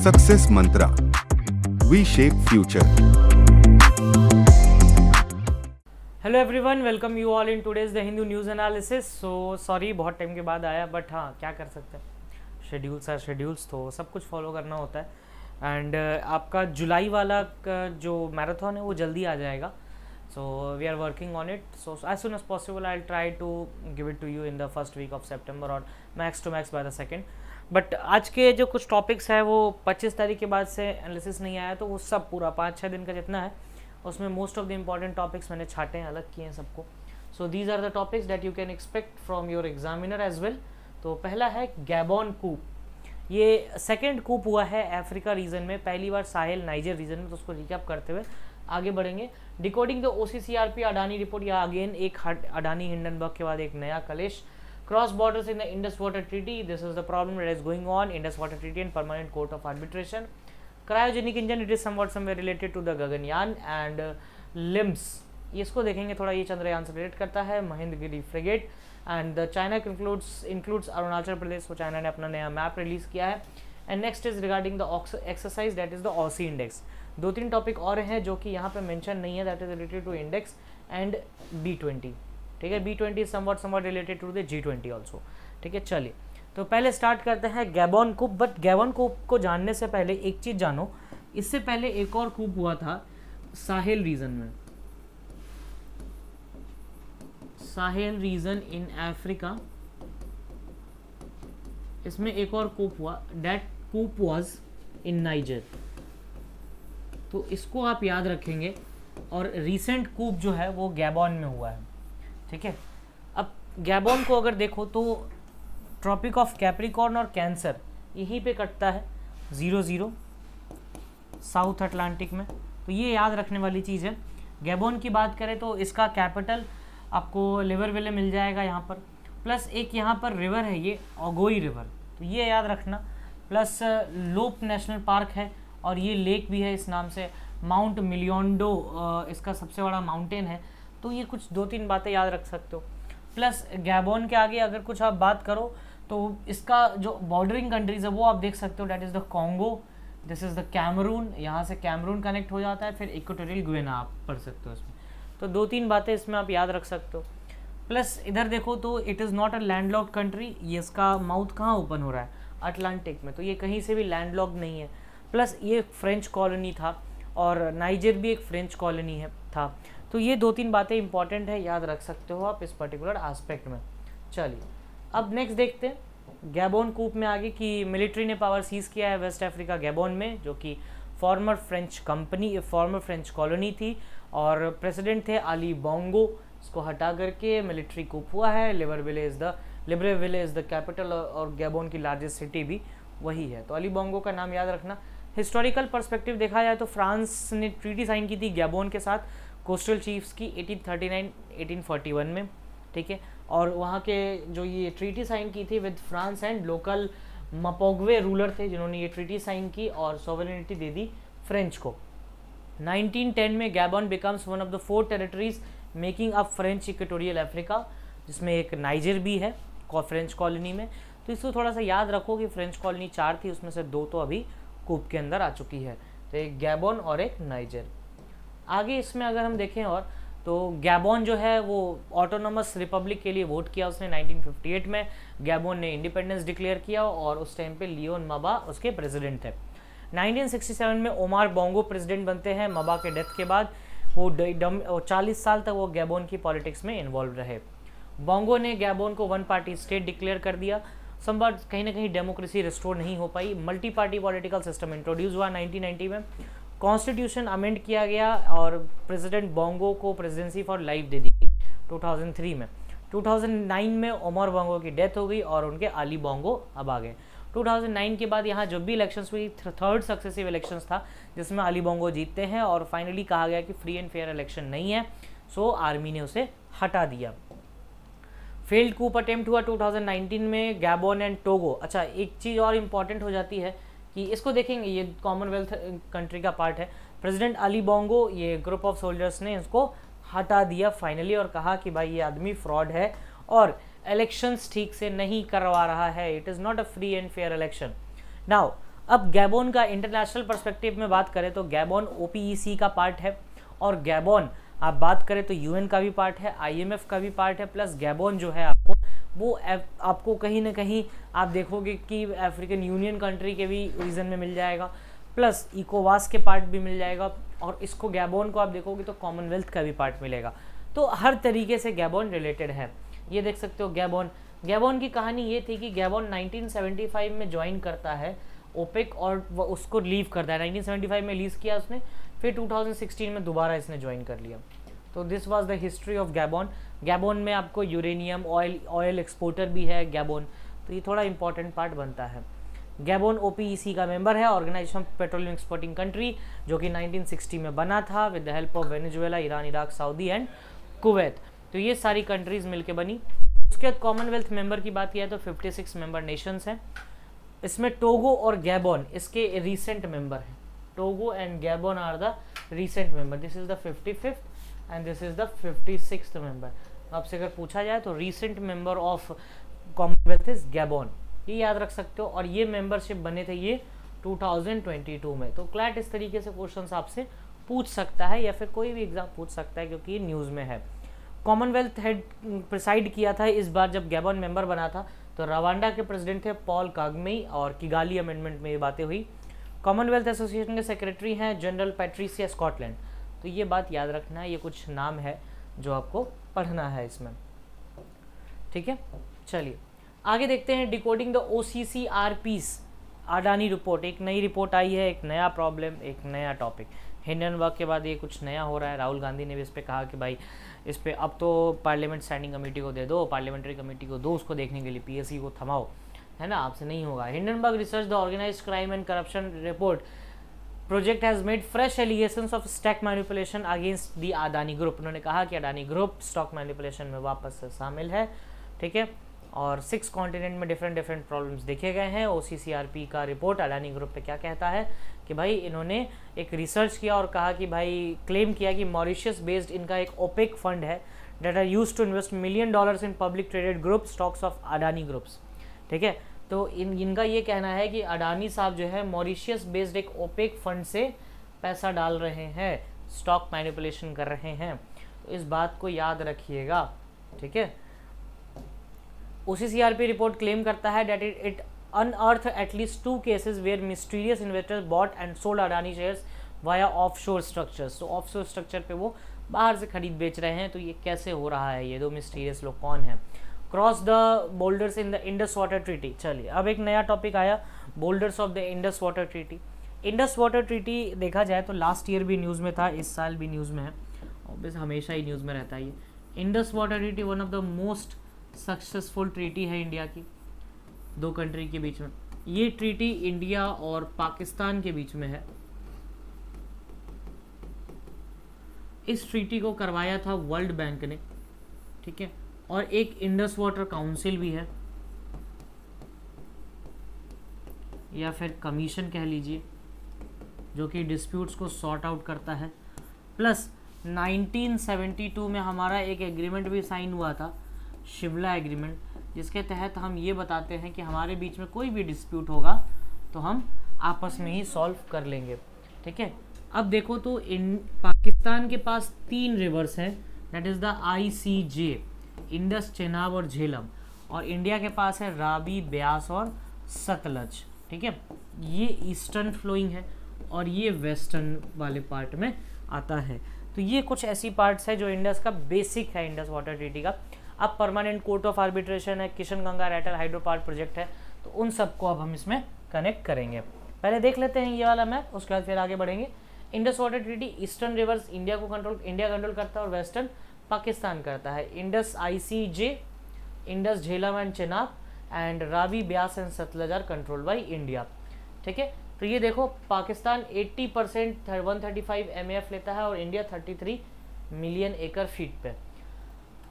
Success Mantra, V shape future. Hello everyone, welcome you all in today's the Hindu news analysis. So sorry बहुत time के बाद आया, but हाँ क्या कर सकते हैं, शेड्यूल्स आर शेड्यूल्स, तो सब कुछ फॉलो करना होता है। एंड आपका जुलाई वाला का जो मैराथन है वो जल्दी आ जाएगा। So we are working on it, so as soon as possible I try to give it to you in the first week of September और max to max by the second. But आज के जो कुछ topics है वो 25 तारीख के बाद से एनालिसिस नहीं आया, तो वो सब पूरा 5-6 दिन का जितना है उसमें most of the important topics मैंने छाटे हैं, अलग किए हैं सबको। So these are the topics that you can expect from your examiner as well. तो पहला है गैबॉन कूप। ये सेकेंड कूप हुआ है अफ्रीका रीजन में, पहली बार साहेल नाइजर रीजन में, तो उसको रिकैप करते हुए आगे बढ़ेंगे। Decoding the OCCRP Adani report, या अगेन एक अडानी हिंडनबर्ग के बाद एक नया कलेश। Cross borders in the Indus water treaty, this is the problem that is going on, Indus water treaty and permanent court of arbitration. Cryogenic engine, it is somewhat somewhere related to the Gaganyaan and लिम्स, इसको देखेंगे थोड़ा, ये चंद्रयान से relate करता है। Mahendragiri frigate and the China includes Arunachal Pradesh, तो China ने अपना नया मैप रिलीज किया है। And next is regarding the exercise that is the AUSINDEX. 2-3 topic और हैं जो कि यहाँ पे मेंशन नहीं है, that is related to index and B20। ठीक है, B20 is somewhat related to the G20 also. ठीक है, चलिए तो पहले स्टार्ट करते हैं Gabon coup. But Gabon coup को जानने से पहले एक चीज़ जानो, इससे पहले एक और कूप हुआ था साहेल रीजन में, साहेल रीजन इन अफ्रीका। इसमें एक और कूप हुआ, that coup was in Niger, तो इसको आप याद रखेंगे। और रीसेंट कूप जो है वो गैबॉन में हुआ है। ठीक है, अब गैबॉन को अगर देखो तो ट्रॉपिक ऑफ कैप्रिकॉर्न और कैंसर यहीं पे कटता है 0-0 साउथ अटलांटिक में, तो ये याद रखने वाली चीज़ है। गैबॉन की बात करें तो इसका कैपिटल आपको लिबरविले मिल जाएगा यहाँ पर, प्लस एक यहाँ पर रिवर है ये ओगोई रिवर, तो ये याद रखना। प्लस लोप नेशनल पार्क है और ये लेक भी है इस नाम से। माउंट मिलियोंडो इसका सबसे बड़ा माउंटेन है, तो ये कुछ 2-3 बातें याद रख सकते हो। प्लस गैबॉन के आगे अगर कुछ आप बात करो तो इसका जो बॉर्डरिंग कंट्रीज है वो आप देख सकते हो, that is the Congo, this is the Cameroon, यहाँ से कैमरून कनेक्ट हो जाता है, फिर इक्वेटोरियल गुयाना आप पढ़ सकते हो इसमें। तो 2-3 बातें इसमें आप याद रख सकते हो। प्लस इधर देखो तो it is not a landlocked country, ये इसका माउथ कहाँ ओपन हो रहा है, अटलांटिक में, तो ये कहीं से भी लैंडलॉक्ड नहीं है। प्लस ये फ्रेंच कॉलोनी था और नाइजर भी एक फ्रेंच कॉलोनी है था, तो ये 2-3 बातें इंपॉर्टेंट है, याद रख सकते हो आप इस पर्टिकुलर एस्पेक्ट में। चलिए अब नेक्स्ट देखते हैं गैबॉन कूप में आगे कि मिलिट्री ने पावर सीज किया है वेस्ट अफ्रीका गैबॉन में, जो कि फॉर्मर फ्रेंच कॉलोनी थी, और प्रेसिडेंट थे अली बोंगो। इसको हटा करके मिलिट्री कूप हुआ है। लिब्रेविले इज़ द कैपिटल और गैबॉन की लार्जेस्ट सिटी भी वही है, तो अली बोंगो का नाम याद रखना। हिस्टोरिकल पर्सपेक्टिव देखा जाए तो फ्रांस ने ट्रीटी साइन की थी गैबॉन के साथ कोस्टल चीफ्स की 1839-1841 में। ठीक है, और वहाँ के जो ये ट्रीटी साइन की थी with France and local Mpongwe ruler थे जिन्होंने ये ट्रीटी साइन की और सॉवरेनिटी दे दी फ्रेंच को। 1910 में Gabon becomes one of the 4 territories making up French equatorial Africa, जिसमें एक नाइजर भी है फ्रेंच कॉलोनी में। तो इसको थोड़ा सा याद रखो कि फ्रेंच कॉलोनी 4 थी, उसमें से 2 तो अभी कूप के अंदर आ चुकी है, तो एक गैबॉन और एक नाइजर। आगे इसमें अगर हम देखें और तो गैबॉन जो है वो ऑटोनोमस रिपब्लिक के लिए वोट किया उसने 1958 में। गैबॉन ने इंडिपेंडेंस डिक्लेयर किया और उस टाइम पे लियोन मबा उसके प्रेसिडेंट थे। 1967 में ओमार बोंगो प्रेसिडेंट बनते हैं मबा के डेथ के बाद। वो 40 साल तक वो गैबॉन की पॉलिटिक्स में इन्वॉल्व रहे। बोंगो ने गैबॉन को 1 पार्टी स्टेट डिक्लेयर कर दिया। समबट कहीं ना कहीं डेमोक्रेसी रिस्टोर नहीं हो पाई। Multi party political system introduce हुआ 1990 में। कॉन्स्टिट्यूशन अमेंड किया गया और प्रेसिडेंट बोंगो को प्रेसिडेंसी फॉर लाइफ दे दी 2003 में। 2009 में ओमर बोंगो की डेथ हो गई और उनके अली बोंगो अब आ गए। 2009 के बाद यहाँ जब भी इलेक्शंस हुई, थर्ड सक्सेसिव इलेक्शंस था जिसमें अली बोंगो जीतते हैं और फाइनली कहा गया कि फ्री एंड फेयर इलेक्शन नहीं है, सो आर्मी ने उसे हटा दिया। फेल्ड कूप अटेम्प्ट हुआ 2019 में गैबॉन एंड टोगो। अच्छा, एक चीज़ और इम्पॉर्टेंट हो जाती है कि इसको देखेंगे, ये कॉमनवेल्थ कंट्री का पार्ट है। प्रेसिडेंट अली बोंगो, ये ग्रुप ऑफ सोल्जर्स ने इसको हटा दिया फाइनली और कहा कि भाई ये आदमी फ्रॉड है और इलेक्शंस ठीक से नहीं करवा रहा है, it is not a free and fair election. Now अब गैबोन का इंटरनेशनल पर्सपेक्टिव में बात करें तो गैबोन OPEC का पार्ट है, और गैबोन आप बात करें तो UN का भी पार्ट है, IMF का भी पार्ट है, प्लस गैबोन जो है आपको कहीं ना कहीं आप देखोगे कि अफ्रीकन यूनियन कंट्री के भी रीजन में मिल जाएगा, प्लस इकोवास के पार्ट भी मिल जाएगा, और इसको गैबोन को आप देखोगे तो कॉमनवेल्थ का भी पार्ट मिलेगा। तो हर तरीके से गैबोन रिलेटेड है। ये देख सकते हो गैबोन की कहानी ये थी कि गैबोन 1975 में ज्वाइन करता है ओपेक और उसको लीव करता है। 1975 में लीज किया उसने, फिर 2016 में दोबारा इसने ज्वाइन कर लिया। तो this was the history of Gabon. Gabon में आपको यूरेनियम ऑयल एक्सपोर्टर भी है गैबोन, तो ये थोड़ा इंपॉर्टेंट पार्ट बनता है। गैबोन OPEC का मेंबर है, organisation of petroleum exporting country, जो कि 1960 में बना था with the help of Venezuela, Iran, Iraq, Saudi and Kuwait. तो ये सारी कंट्रीज मिलकर बनी। उसके बाद कॉमनवेल्थ मेंबर की बात किया तो 56 मेंबर नेशंस हैं। इसमें टोगो और गैबोन इसके रिसेंट मेंबर हैं। Togo and Gabon are the recent member. This is the 55th and this is the 56th member. आपसे अगर पूछा जाए तो recent member of Commonwealth is Gabon, ये याद रख सकते हो। और ये मेंबरशिप बने थे ये 2022 में। तो क्लैट इस तरीके से क्वेश्चंस आपसे पूछ सकता है, या फिर कोई भी एग्जाम पूछ सकता है, क्योंकि ये न्यूज़ में है। कॉमनवेल्थ हेड प्रिसाइड किया था इस बार जब गैबोन मेंबर बना था, तो रवांडा के प्रेसिडेंट थे पॉल कागमे, और किगाली अमेंडमेंट में ये बातें हुई। कॉमनवेल्थ एसोसिएशन के सेक्रेटरी हैं जनरल पैट्रिसिया स्कॉटलैंड। तो ये बात याद रखना है, ये कुछ नाम है जो आपको पढ़ना है इसमें, ठीक है। चलिए आगे देखते हैं, decoding the OCCRPs Adani report. एक नई रिपोर्ट आई है, एक नया प्रॉब्लम, एक नया टॉपिक। हिंडनबर्ग के बाद ये कुछ नया हो रहा है। राहुल गांधी ने भी इस पर कहा कि भाई इस पर अब तो पार्लियामेंट स्टैंडिंग कमेटी को दे दो, पार्लियामेंट्री कमेटी को दो उसको देखने के लिए, PSC को थमाओ, है ना, आपसे नहीं होगा। Hindenburg research the organised crime and corruption report project has made fresh allegations of stock manipulation against the Adani group. उन्होंने कहा कि अडानी ग्रुप स्टॉक मैनिपुलेशन में वापस से शामिल है, ठीक है। और 6 कॉन्टिनेंट में डिफरेंट प्रॉब्लम्स देखे गए हैं। OCCRP का रिपोर्ट अडानी ग्रुप पे क्या कहता है कि भाई इन्होंने एक रिसर्च किया और कहा कि भाई क्लेम किया कि मॉरिशस बेस्ड इनका एक ओपेक फंड है that are used to invest $1 million in public traded group stocks of Adani groups, ठीक है। तो इनका ये कहना है कि अडानी साहब जो है मॉरिशस बेस्ड एक ओपेक फंड से पैसा डाल रहे हैं, स्टॉक मैनिपुलेशन कर रहे हैं। तो इस बात को याद रखिएगा, ठीक है। OCCRP रिपोर्ट क्लेम करता है that it unearthed at least 2 cases where mysterious investors bought and sold Adani shares via offshore structures। तो offshore structure पे वो बाहर से खरीद बेच रहे हैं। तो ये कैसे हो रहा है, ये दो मिस्टीरियस लोग कौन हैं? Cross the boulders in the Indus water treaty. चलिए अब एक नया टॉपिक आया, boulders of the Indus water treaty. Indus water treaty देखा जाए तो लास्ट ईयर भी न्यूज़ में था, इस साल भी न्यूज़ में है, ऑब्वियस हमेशा ही न्यूज़ में रहता है ये। Indus water treaty one of the most successful treaty है इंडिया की, 2 कंट्री के बीच में। ये ट्रीटी इंडिया और पाकिस्तान के बीच में है। इस ट्रीटी को करवाया था वर्ल्ड बैंक ने, ठीक है। और एक इंडस वाटर काउंसिल भी है, या फिर कमीशन कह लीजिए, जो कि डिस्प्यूट्स को सॉर्ट आउट करता है। प्लस 1972 में हमारा एक एग्रीमेंट भी साइन हुआ था, शिमला एग्रीमेंट, जिसके तहत हम ये बताते हैं कि हमारे बीच में कोई भी डिस्प्यूट होगा तो हम आपस में ही सॉल्व कर लेंगे, ठीक है। अब देखो तो पाकिस्तान के पास 3 रिवर्स हैं, that is the ICJ, Indus, Chenab और झेलम। और इंडिया के पास है रावी, ब्यास और सतलज, ठीक है। ये ईस्टर्न फ्लोइंग है और ये वेस्टर्न वाले पार्ट में आता है। तो ये कुछ ऐसी पार्ट्स है जो इंडस का बेसिक है, इंडस वाटर ट्रीटी का। अब परमानेंट कोर्ट ऑफ आर्बिट्रेशन है, Kishanganga Ratle hydro power project है, तो उन सबको अब हम इसमें कनेक्ट करेंगे। पहले देख लेते हैं ये वाला मैप, उसके बाद फिर आगे बढ़ेंगे। Indus water treaty, eastern rivers India control करता है और वेस्टर्न पाकिस्तान करता है। Indus ICJ, Indus, Jhelum and Chenab and Ravi, Beas and Sutlej are control by India, ठीक है। तो ये देखो पाकिस्तान 80% 135 MAF लेता है और इंडिया 33 मिलियन एकड़ फीट पे।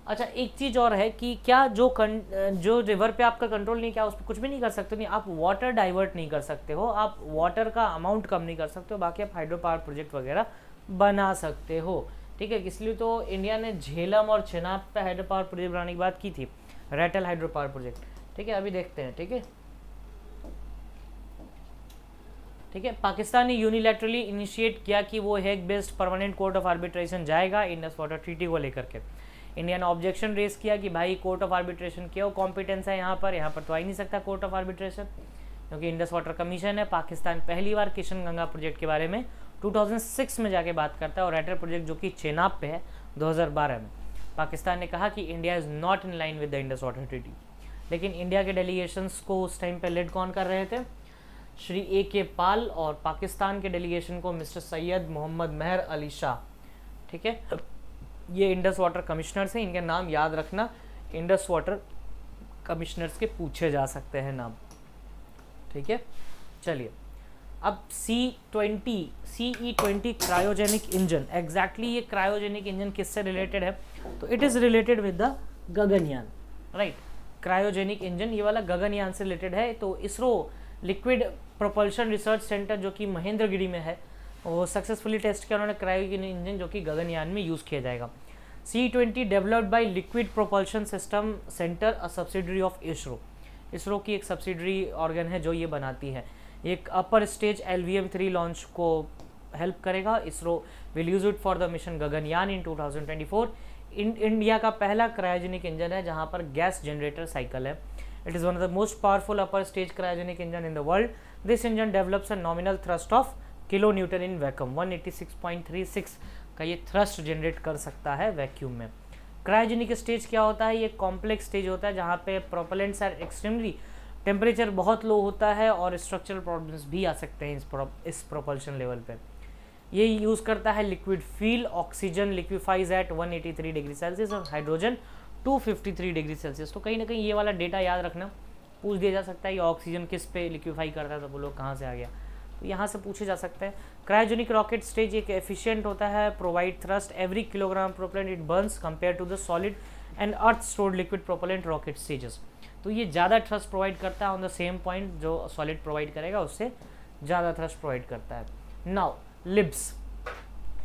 अच्छा एक चीज़ और है कि क्या जो रिवर पे आपका कंट्रोल नहीं, क्या उस पर कुछ भी नहीं कर सकते? नहीं, आप वाटर डाइवर्ट नहीं कर सकते हो, आप वाटर का अमाउंट कम नहीं कर सकते हो, बाकी आप हाइड्रो पावर प्रोजेक्ट वगैरह बना सकते हो, ठीक है। इसलिए तो इंडिया ने झेलम और चेनाब पे हाइड्रो पावर प्रोजेक्ट बनाने की बात की थी, रैटल हाइड्रो पावर प्रोजेक्ट, ठीक है। अभी देखते हैं, ठीक है। ठीक है, पाकिस्तान ने यूनिलैटरली इनिशिएट किया कि वो Hague based permanent court of arbitration जाएगा इंडस वाटर ट्रीटी को लेकर के। इंडिया ने ऑब्जेक्शन रेज किया कि भाई कोर्ट ऑफ आर्बिट्रेशन क्यों कॉम्पिटेंस है यहाँ पर तो आ ही नहीं सकता कोर्ट ऑफ आर्बिट्रेशन, क्योंकि इंडस वाटर कमीशन है। पाकिस्तान पहली बार किशन गंगा प्रोजेक्ट के बारे में 2006 में जाके बात करता है, और राइटर प्रोजेक्ट जो कि चेनाब पे है 2012 में। पाकिस्तान ने कहा कि India is not in line with the Indus water treaty, लेकिन इंडिया के डेलीगेशंस को उस टाइम पे लीड कौन कर रहे थे, श्री A.K. पाल, और पाकिस्तान के डेलीगेशन को मिस्टर सैयद मोहम्मद मेहर अली शाह। ठीक है, ये इंडस वाटर कमिश्नर्स हैं, इनके नाम याद रखना, इंडस वाटर कमिश्नर्स के पूछे जा सकते हैं नाम। ठीक है, चलिए अब CE-20 क्रायोजेनिक इंजन, एग्जैक्टली ये क्रायोजेनिक इंजन किससे रिलेटेड है, तो it is related with the Gaganyaan, right. Cryogenic engine ये वाला गगनयान से रिलेटेड है। तो ISRO liquid propulsion research centre जो कि महेंद्रगिरी में है, वो सक्सेसफुली टेस्ट किया उन्होंने क्रायोजेनिक इंजन जो कि गगनयान में यूज़ किया जाएगा। CE-20 developed by liquid propulsion system centre, a subsidiary of ISRO. ISRO की एक सब्सिडरी ऑर्गन है जो ये बनाती है। एक अपर स्टेज LVM-3 लॉन्च को हेल्प करेगा। ISRO will use it for the mission Gaganyaan in 2024। India का पहला क्रायोजेनिक इंजन है जहां पर गैस जनरेटर साइकिल है। It is one of the most powerful upper stage cryogenic engine in the world. This engine develops a nominal thrust of kilo Newton in vacuum. 186.36 का ये thrust generate कर सकता है vacuum में। Cryogenic stage क्या होता है, ये कॉम्प्लेक्स स्टेज होता है जहाँ पे प्रोपेलेंट्स आर एक्सट्रीमली, टेम्परेचर बहुत लो होता है और स्ट्रक्चरल प्रॉब्लम्स भी आ सकते हैं इस प्रोपल्शन लेवल पे। ये यूज़ करता है liquid fuel, oxygen liquefies at 183 degree Celsius और हाइड्रोजन 253 डिग्री सेल्सियस। तो कहीं ना कहीं ये वाला डेटा याद रखना, पूछ दिया जा सकता है कि ऑक्सीजन किस पे लिक्विफाई करता है, तो वो लोग कहाँ से आ गया, तो यहाँ से पूछे जा सकता है। क्रायोजेनिक रॉकेट स्टेज एक एफिशिएंट होता है, provide thrust every kilogram propellant it burns compare to the solid and earth stored liquid propellant rocket stages. तो ये ज़्यादा थ्रस्ट प्रोवाइड करता है ऑन द सेम पॉइंट जो सॉलिड प्रोवाइड करेगा उससे ज़्यादा थ्रस्ट प्रोवाइड करता है। नाउ लिब्स,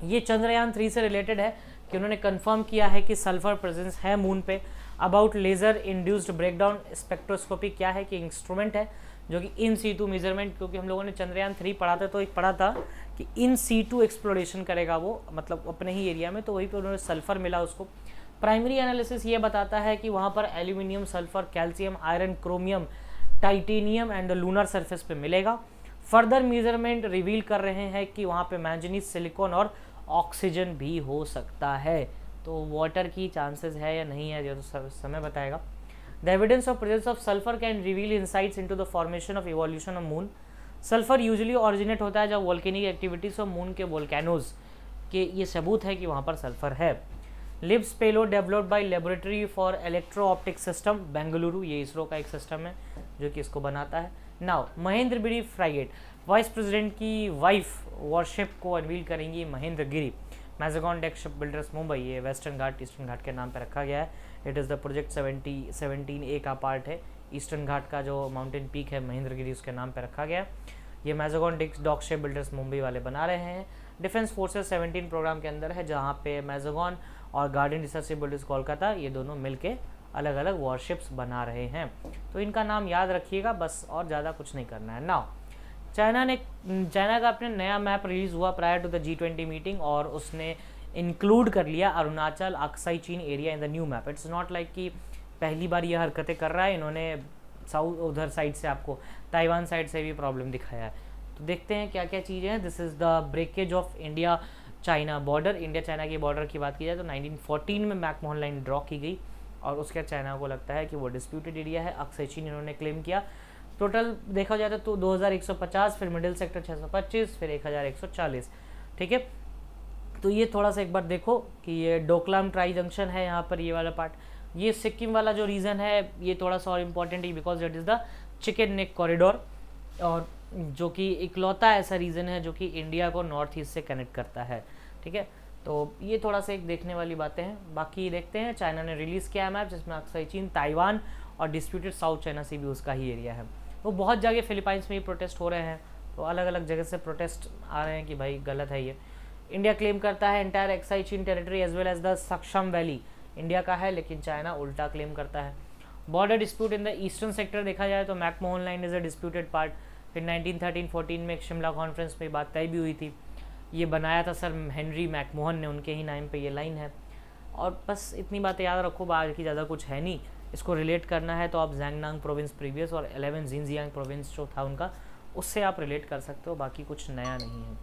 ये चंद्रयान 3 से रिलेटेड है कि उन्होंने कंफर्म किया है कि सल्फर प्रेजेंस है मून पे। About laser induced breakdown spectroscopy क्या है कि इंस्ट्रूमेंट है जो कि इन सीटू मेजरमेंट, क्योंकि हम लोगों ने चंद्रयान 3 पढ़ा था तो एक पढ़ा था कि इन सीटू एक्सप्लोरेशन करेगा वो, मतलब अपने ही एरिया में, तो वहीं पे उन्होंने सल्फर मिला उसको। प्राइमरी एनालिसिस ये बताता है कि वहाँ पर aluminium, sulphur, calcium, iron, chromium, titanium and lunar surface पे मिलेगा। फर्दर मेजरमेंट रिवील कर रहे हैं कि वहाँ पे मैंगनीज, सिलिकॉन और ऑक्सीजन भी हो सकता है। तो वाटर की चांसेस है या नहीं है, जो तो समय बताएगा। The evidence of presence of sulphur can reveal insights into the formation of evolution of moon. Sulphur usually originate होता है जब वोल्केनिक एक्टिविटीज ऑफ मून के वोल्केनोज के ये सबूत है कि वहाँ पर सल्फर है। Libs payload developed by laboratory for electro optic system Bengaluru, ये इसरो का एक सिस्टम है जो कि इसको बनाता है। Now Mahendragiri frigate, vice president की वाइफ वॉरशिप को अनवील करेंगी Mahendragiri. Mazagon dock ship builders Mumbai, ये वेस्टर्न घाट ईस्टर्न घाट के नाम पर रखा गया है। It is the project 17A का पार्ट है। ईस्टर्न घाट का जो माउंटेन पीक है महेंद्रगिरी, उसके नाम पर रखा गया। ये मैज़गॉन डॉक शिप बिल्डर्स मुंबई वाले बना रहे हैं। डिफेंस फोर्सेस 17 प्रोग्राम के अंदर है, जहाँ पे मैज़गॉन और garden research ship builders Kolkata, ये दोनों मिलके अलग अलग वॉरशिप्स बना रहे हैं। तो इनका नाम याद रखिएगा बस, और ज़्यादा कुछ नहीं करना है। नाउ चाइना का अपने नया मैप रिलीज़ हुआ prior to the G20 meeting, और उसने इंक्लूड कर लिया Arunachal, Aksai Chin area in the new map. It's not like कि पहली बार ये हरकतें कर रहा है, इन्होंने साउथ उधर साइड से आपको ताइवान साइड से भी प्रॉब्लम दिखाया है। तो देखते हैं क्या क्या चीज़ें हैं। This is the breakage of India China border. India China की बॉर्डर की बात की जाए तो 1914 में मैकमोहन लाइन ड्रॉ की गई, और उसके चाइना को लगता है कि वो डिस्प्यूटेड एरिया है। अक्साई चीन इन्होंने क्लेम किया। टोटल देखा जाए तो 2150, फिर मिडिल सेक्टर 625, फिर 1140। ठीक है, तो ये थोड़ा सा एक बार देखो कि ये डोकलाम ट्राई जंक्शन है यहाँ पर, ये वाला पार्ट। ये सिक्किम वाला जो रीजन है ये थोड़ा सा और इम्पॉर्टेंट है because it is the chicken neck corridor, और जो कि इकलौता ऐसा रीजन है जो कि इंडिया को नॉर्थ ईस्ट से कनेक्ट करता है। ठीक है, तो ये थोड़ा सा एक देखने वाली बातें हैं। बाकी देखते हैं, चाइना ने रिलीज़ किया मैप जिसमें अक्साई चीन, ताइवान और डिस्प्यूटेड साउथ चाइना सी भी उसका ही एरिया है। तो बहुत जगह फिलीपाइंस में ही प्रोटेस्ट हो रहे हैं, तो अलग अलग जगह से प्रोटेस्ट आ रहे हैं कि भाई गलत है ये। इंडिया क्लेम करता है entire Aksai Chin territory as well as the Shaksgam valley India का है, लेकिन चाइना उल्टा क्लेम करता है। Border dispute in the eastern sector देखा जाए तो McMahon line is a disputed part. फिर 1913-14 में एक शिमला कॉन्फ्रेंस में बात तय भी हुई थी। ये बनाया था सर हेनरी मैकमोहन ने, उनके ही नाम पे ये लाइन है। और बस इतनी बातें याद रखो, बाकी ज़्यादा कुछ है नहीं। इसको रिलेट करना है तो आप जैंगनांग प्रोविंस प्रीवियस और 11 जिनजियांग प्रोविंस जो था उनका, उससे आप रिलेट कर सकते हो, बाकी कुछ नया नहीं है।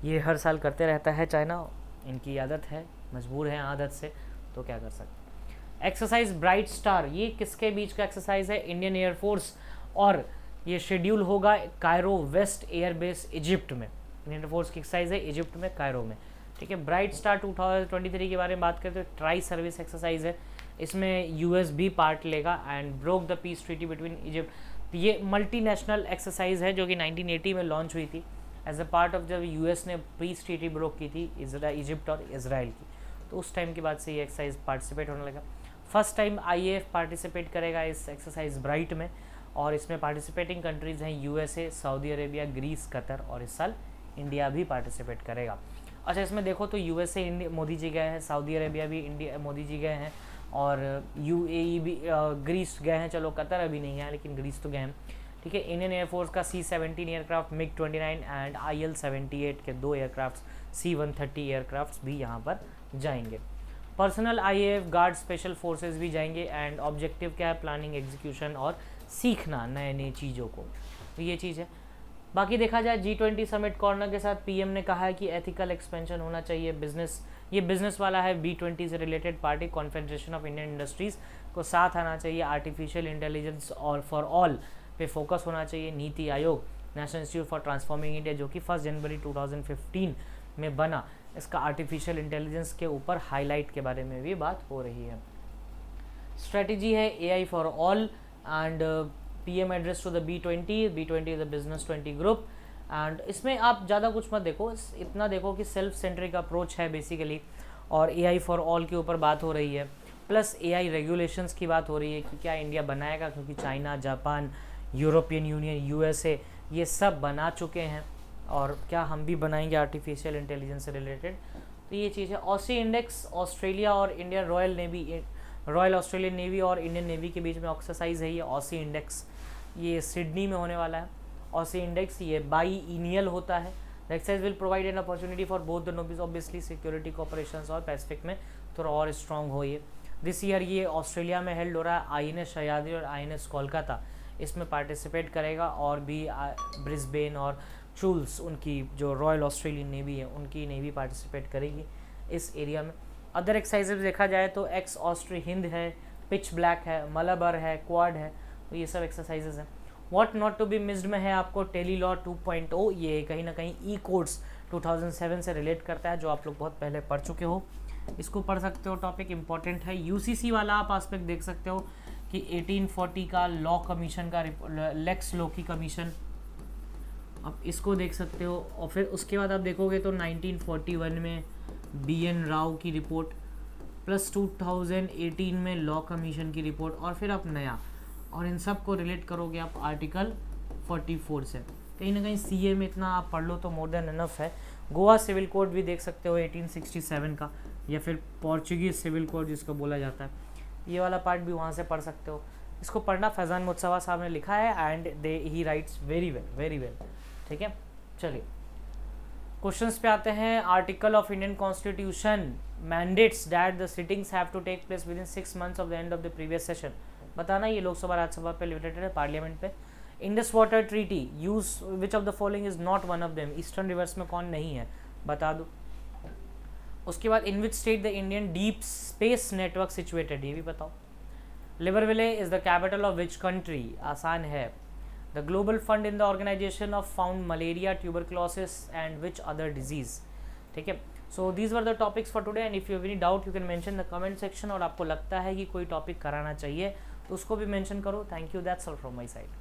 ये हर साल करते रहता है चाइना, इनकी आदत है, मजबूर हैं आदत से, तो क्या कर सकते। एक्सरसाइज ब्राइट स्टार, ये किसके बीच का एक्सरसाइज है? इंडियन एयरफोर्स, और ये शेड्यूल होगा कायरो वेस्ट एयरबेस इजिप्ट में। इंडियन एयरफोर्स की एक्सरसाइज है इजिप्ट में, कायरो में, ठीक है। ब्राइट स्टार 2023 के बारे में बात करते हैं, ट्राई सर्विस एक्सरसाइज है, इसमें यूएस भी पार्ट लेगा and broke the peace treaty between Egypt. ये मल्टीनेशनल एक्सरसाइज है जो कि 1980 में लॉन्च हुई थी एज अ पार्ट ऑफ जब यूएस ने पीस ट्रीटी ब्रोक की थी इजिप्ट और इसराइल की, तो उस टाइम के बाद से ये एक्सरसाइज पार्टिसिपेट होने लगा। फर्स्ट टाइम आईएएफ पार्टिसिपेट करेगा इस एक्सरसाइज ब्राइट में, और इसमें पार्टिसिपेटिंग कंट्रीज़ हैं USA, Saudi Arabia, Greece, Qatar, और इस साल इंडिया भी पार्टिसिपेट करेगा। अच्छा, इसमें देखो तो यूएसए इंडिया मोदी जी गए हैं, सऊदी अरेबिया भी इंडिया मोदी जी गए हैं, और यूएई भी, ग्रीस गए हैं, चलो कतर अभी नहीं है लेकिन ग्रीस तो गए हैं, ठीक है। इंडियन एयरफोर्स का C-17 aircraft, MiG-29 and IL-78 के 2 एयरक्राफ्ट, C-130 एयरक्राफ्ट भी यहाँ पर जाएंगे। Personal IAF guard special forces भी जाएंगे, एंड ऑब्जेक्टिव क्या है? प्लानिंग, एग्जीक्यूशन और सीखना नए नई चीज़ों को, तो ये चीज़ है। बाकी देखा जाए G20 समिट कॉर्नर के साथ पीएम ने कहा है कि एथिकल एक्सपेंशन होना चाहिए, बिजनेस, ये बिजनेस वाला है, B20 से related party confederation of Indian industries को साथ आना चाहिए, आर्टिफिशियल इंटेलिजेंस और फॉर ऑल पे फोकस होना चाहिए। NITI Aayog, national institute for transforming India जो कि 1 जनवरी 2015 में बना, इसका आर्टिफिशियल इंटेलिजेंस के ऊपर हाईलाइट के बारे में भी बात हो रही है। स्ट्रेटजी है AI for all and PM address to the B20 is the business 20 group, and इसमें आप ज़्यादा कुछ मत देखो, इतना देखो कि सेल्फ सेंट्रिक अप्रोच है बेसिकली, और AI फॉर ऑल के ऊपर बात हो रही है, प्लस AI रेगुलेशंस की बात हो रही है कि क्या इंडिया बनाएगा, क्योंकि China, Japan, European union, USA ये सब बना चुके हैं, और क्या हम भी बनाएंगे आर्टिफिशियल इंटेलिजेंस से रिलेटेड, तो ये चीज़ है। ऑसी इंडेक्स, ऑस्ट्रेलिया और Indian royal navy, royal Australian navy और इंडियन नेवी के बीच में एक्सरसाइज है ये ऑसी इंडेक्स, ये सिडनी में होने वाला है। ऑसी इंडेक्स ये बाईइनियल होता है। The exercise will provide an opportunity for both the navies, obviously security cooperation और पैसिफिक में थोड़ा और स्ट्रॉन्ग हो ये। दिस ईयर ये ऑस्ट्रेलिया में हेल्ड हो रहा है, INS सह्याद्री और INS कोलकाता इसमें पार्टिसिपेट करेगा, और भी ब्रिस्बेन और चूल्स, उनकी जो रॉयल ऑस्ट्रेलियन नेवी है उनकी नेवी पार्टिसिपेट करेगी इस एरिया में। अदर एक्सरसाइजेज देखा जाए तो एक्स ऑस्ट्री हिंद है, पिच ब्लैक है, मलाबर है, क्वाड है, तो ये सब एक्सरसाइजेज हैं। What not to be missed में है आपको टेली लॉ 2.0, ये कहीं ना कहीं ई कोड्स 2007 से रिलेट करता है, जो आप लोग बहुत पहले पढ़ चुके हो, इसको पढ़ सकते हो, टॉपिक इंपॉर्टेंट है। यूसीसी वाला आप आस्पेक्ट देख सकते हो कि 1840 का लॉ कमीशन का लेक्स लोकी कमीशन, आप इसको देख सकते हो, और फिर उसके बाद आप देखोगे तो 1941 में BN राव की रिपोर्ट, प्लस 2018 में लॉ कमीशन की रिपोर्ट, और फिर आप नया, और इन सब को रिलेट करोगे आप आर्टिकल 44 से। कहीं ना कहीं CA में इतना आप पढ़ लो तो मोर देन इनफ है। गोवा सिविल कोड भी देख सकते हो 1867 का, या फिर पोर्चुगीज सिविल कोड जिसको बोला जाता है, ये वाला पार्ट भी वहाँ से पढ़ सकते हो। इसको पढ़ना, फैज़ान मुत्सवा साहब ने लिखा है and he writes very well, ठीक है। चलिए क्वेश्चंस पे आते हैं। Article of Indian constitution mandates that the sittings have to take place within 6 months of the end of the previous session. बताना, ये लोकसभा राज्यसभा पे रिलेटेड है, पार्लियामेंट पे। Indus water treaty use which of the following is not one of them, eastern rivers में कौन नहीं है, बता दो। उसके बाद in which state the Indian deep space network situated, ये भी बताओ। Libreville is the capital of which country, आसान है। The global fund in the organisation of found malaria, tuberculosis and which other disease, ठीक है। So these were the topics for today, and if you have any doubt you can mention the comment section, और आपको लगता है कि कोई topic कराना चाहिए तो उसको भी मेंशन करो। Thank you, that's all from my side.